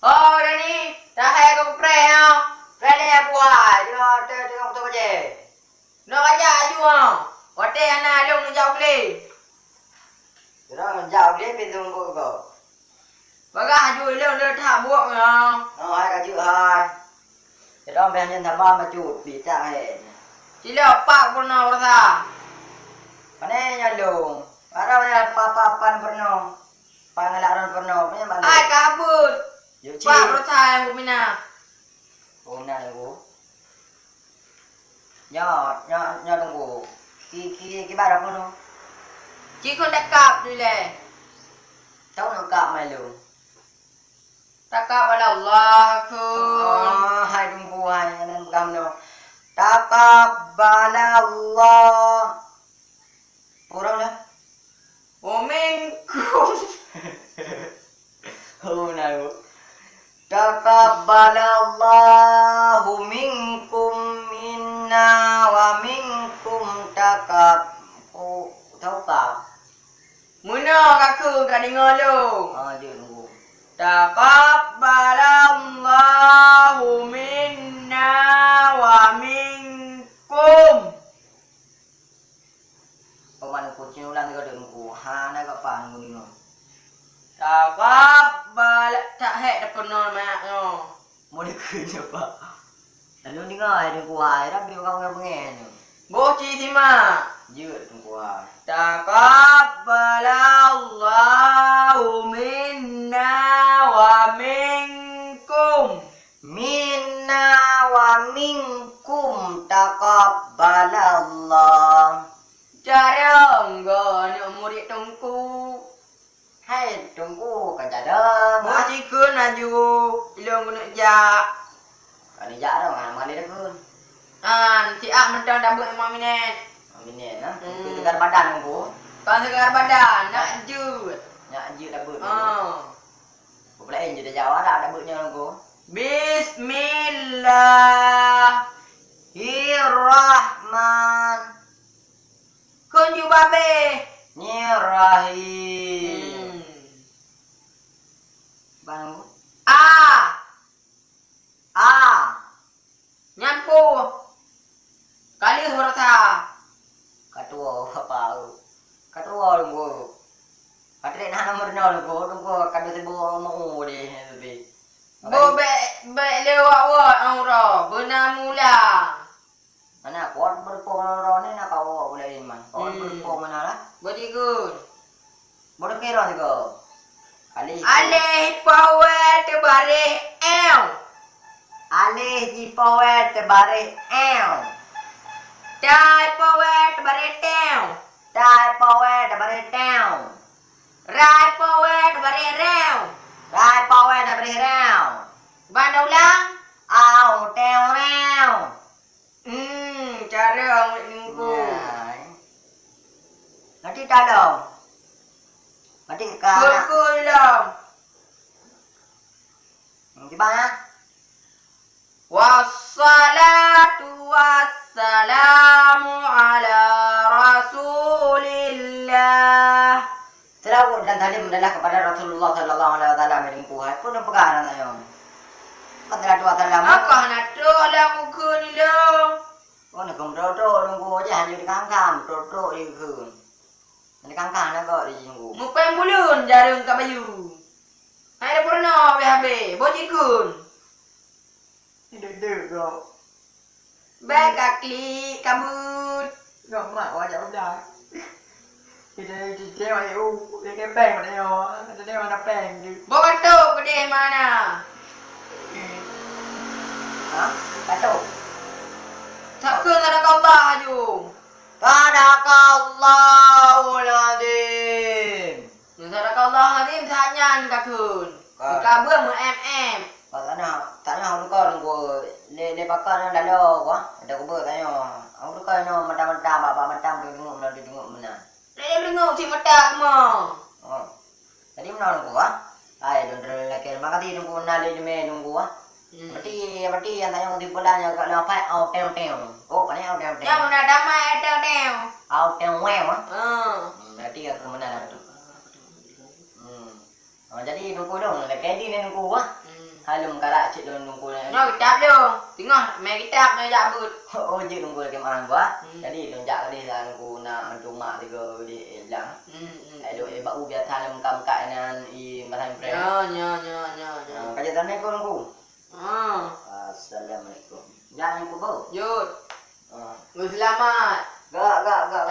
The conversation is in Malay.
Oh, dah ni. Dah hai kau pray ha. Pray dia buat. Dia tengok betul je. Nak ajak aju ha. Hotel anak long nak jauh boleh. Đó dạo đến bên trong bộ cậu. Bagah aju long dia tak buat ha. Nó hai cái chữ hai. Thì đó bên nhân thằng ba mà chuột bị trạng hệ. Sila pak pun nak rasa. Mana yang lu? Ada yang pan pernah. Pangalaran pernah. Punya mana? Ai kabut. Yo chi. Pak rasa yang aku minat. Hôm nay bố. Nhỏ đồng bố. Cái bà đó không? Chỉ con dah kap ni leh. Cháu nó cạm mày luôn. Tak kap pada Allah kun. Hai đồng bố hai anh cầm nó. Taqabbalallah. Orang dah. Minkum. Hôm nay bố. Taqabbalallahu minkum minna wa minkum thấu cạp. Muna kaku kat dengar lu. Dia nunggu. Taqabbalallahu minna wa minkum. Paman kucing ulang dia ada nunggu. Hana kat pan nunggu ni. Taqabbal tak hek dah kena mak no. Mau dia kerja apa? Lalu dengar dia nunggu hai dah beri orang pengen. Boci simak. Je nunggu hai. Taqabbalallahu minna wa minkum. Minna wa minkum taqabbalallah. Cara enggak nak murid tungku. Hai tunggu kan ada. Boci kun aju. Ilong guna jak. Ada jak dah mana mana dah kun. Si A mentang dah buat 5 minit. Ini nah. Itu tegar badan nunggu. Kau segar badan nak jut. Nak je dah ber. Boleh je dah jawab dah bernya nunggu. Bismillahirrahman. Kun ju babe. Rahim. Bang. Nyampu. Kali hurata. Katua apa? Katua nunggu. Katrik nak nomor nunggu kadu tiba mau deh lebih. Bo be lewat wat aura. Benar mula. Mana kuat berpong ni nak kau boleh iman. Kuat berpong mana lah? Bertigun. Boleh kira juga. Alih power terbarik L. Alih di power terbarik L. Dai power terbarik L. Dai power terbarik L. Rai power terbarik rel. Dai power terbarik L. Bandar ulang. Au teo rel. Cara ambil nunggu. Nanti tak dong. Nanti kau. Kul dong. Gimana? Wassalatu wassalamu ala Rasulillah. Selalu dan tadi mendalah kepada Rasulullah sallallahu alaihi wasallam yang kuat pun pegangan ayo. Kata dua talam. Apa nak tolak muka ni dong? Oh nak kumro nunggu aja hanya di kangkang, di kun. Di kangkang nak kau di nunggu. Muka bulun jarum ke bayu. Hai dah pernah habis. Bojikun. Duduk kau. Baik kaki kabut. Gak mak wajah udah. Kita cewek dia kepeng mana yo. Dia mana peng di. Bawa tu kedai mana? Hah? Kato. Takkan ada Allah aju. Sadaqallahul azim. Sadaqallah azim sanyan kakun. Kabur mu mm. Tanya aku kau nunggu le pakar dah lo kau. Ada aku bertanya. Aku kau no macam-macam apa tengok mana. Le dengar si mata mo. Oh. Tadi mana nunggu ah? Ai don lelaki makati nunggu nali me nunggu ah. Berarti yang tanya di bulannya kat apa au teo. Oh, kan au teo. Yang mana damai teo. Au teo wem ah. Berarti aku mana lah tu. Jadi nunggu dong, lelaki ni nunggu ah. Halum karak cik don nunggu ni. No kitab dia. Tengok main kitab main jabut. Oh cik nunggu lagi mana gua. Hmm. Jadi don jak dia lah nunggu nak cuma tiga di elang. Hmm. Aduh bau biar halum kam kak nan i masan pre. Ya. Kaje tanah ko nunggu. Ah. Assalamualaikum. Jangan nunggu bau. Yud. Ah. Selamat. Gak